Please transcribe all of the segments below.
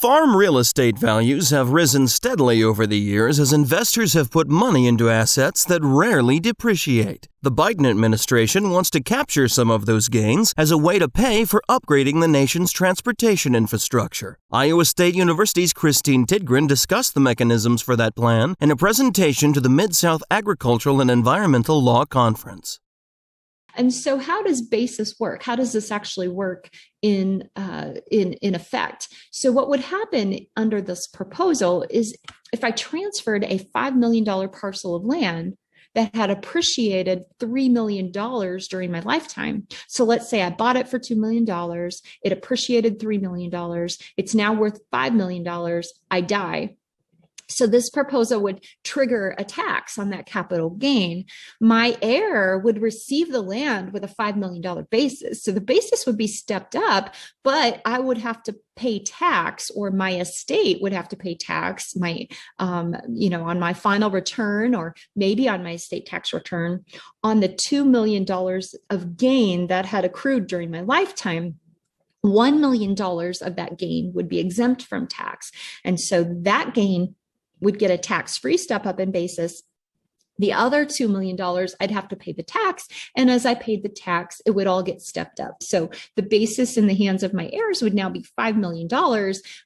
Farm real estate values have risen steadily over the years as investors have put money into assets that rarely depreciate. The Biden administration wants to capture some of those gains as a way to pay for upgrading the nation's transportation infrastructure. Iowa State University's Kristine Tidgren discussed the mechanisms for that plan in a presentation to the Mid-South Agricultural and Environmental Law Conference. And so how does basis work? How does this actually work in effect? So what would happen under this proposal is if I transferred a $5 million parcel of land that had appreciated $3 million during my lifetime. So let's say I bought it for $2 million. It appreciated $3 million. It's now worth $5 million. I die. So this proposal would trigger a tax on that capital gain. My heir would receive the land with a $5 million basis. So the basis would be stepped up, but I would have to pay tax, or my estate would have to pay tax, on my final return, or maybe on my estate tax return, on the $2 million of gain that had accrued during my lifetime. $1 million of that gain would be exempt from tax. And so that gain would get a tax-free step up in basis. The other $2 million, I'd have to pay the tax. And as I paid the tax, it would all get stepped up. So the basis in the hands of my heirs would now be $5 million,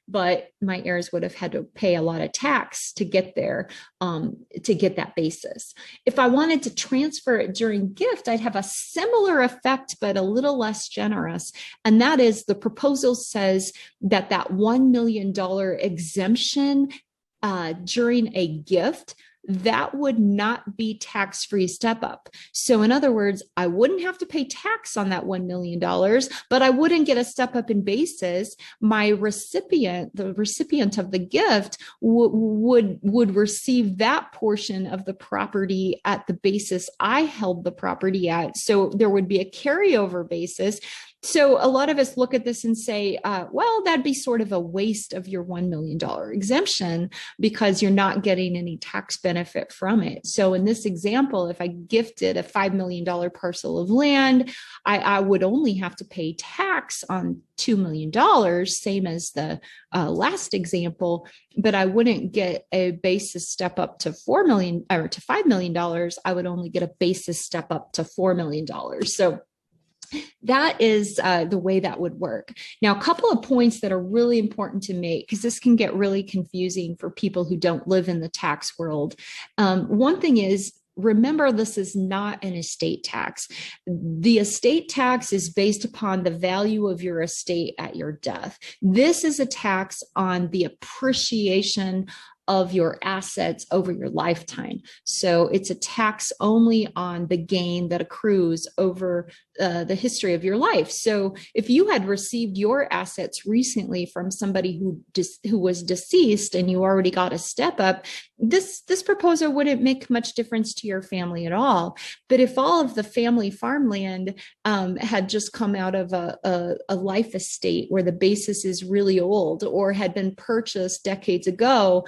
but my heirs would have had to pay a lot of tax to get there, to get that basis. If I wanted to transfer it during gift, I'd have a similar effect, but a little less generous. And that is, the proposal says that $1 million exemption during a gift, that would not be tax-free step up. So in other words, I wouldn't have to pay tax on that $1 million, but I wouldn't get a step up in basis. My recipient, the recipient of the gift, would receive that portion of the property at the basis I held the property at. So there would be a carryover basis. So a lot of us look at this and say, well, that'd be sort of a waste of your $1 million exemption because you're not getting any tax benefit from it. So in this example, if I gifted a $5 million parcel of land, I would only have to pay tax on $2 million, same as the last example, but I wouldn't get a basis step up to $4 million or to $5 million. I would only get a basis step up to $4 million. So that is the way that would work. Now, a couple of points that are really important to make, because this can get really confusing for people who don't live in the tax world. One thing is, remember, this is not an estate tax. The estate tax is based upon the value of your estate at your death. This is a tax on the appreciation of your assets over your lifetime. So it's a tax only on the gain that accrues over the history of your life. So if you had received your assets recently from somebody who was deceased and you already got a step up, this proposal wouldn't make much difference to your family at all. But if all of the family farmland had just come out of a life estate where the basis is really old or had been purchased decades ago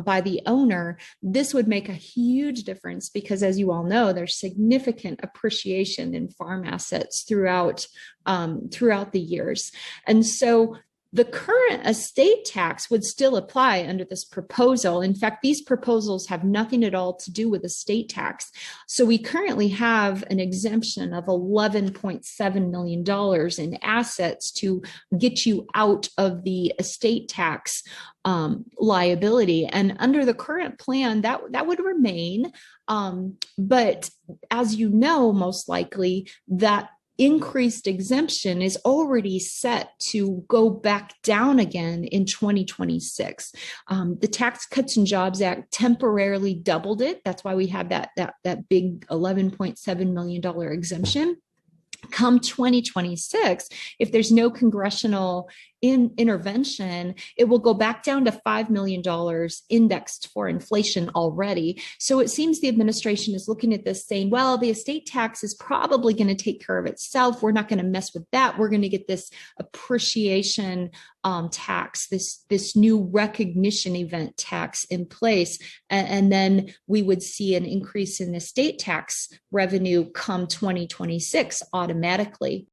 by the owner, this would make a huge difference because, as you all know, there's significant appreciation in farm assets throughout the years. And so the current estate tax would still apply under this proposal. In fact, these proposals have nothing at all to do with estate tax. So we currently have an exemption of $11.7 million in assets to get you out of the estate tax liability. And under the current plan, that would remain. But as you know, most likely that increased exemption is already set to go back down again in 2026. The Tax Cuts and Jobs Act temporarily doubled it. That's why we have that big $11.7 million exemption. Come 2026, if there's no congressional intervention, it will go back down to $5 million indexed for inflation already. So it seems the administration is looking at this saying, well, the estate tax is probably going to take care of itself. We're not going to mess with that. We're going to get this appreciation tax, this new recognition event tax in place. And then we would see an increase in estate tax revenue come 2026 automatically.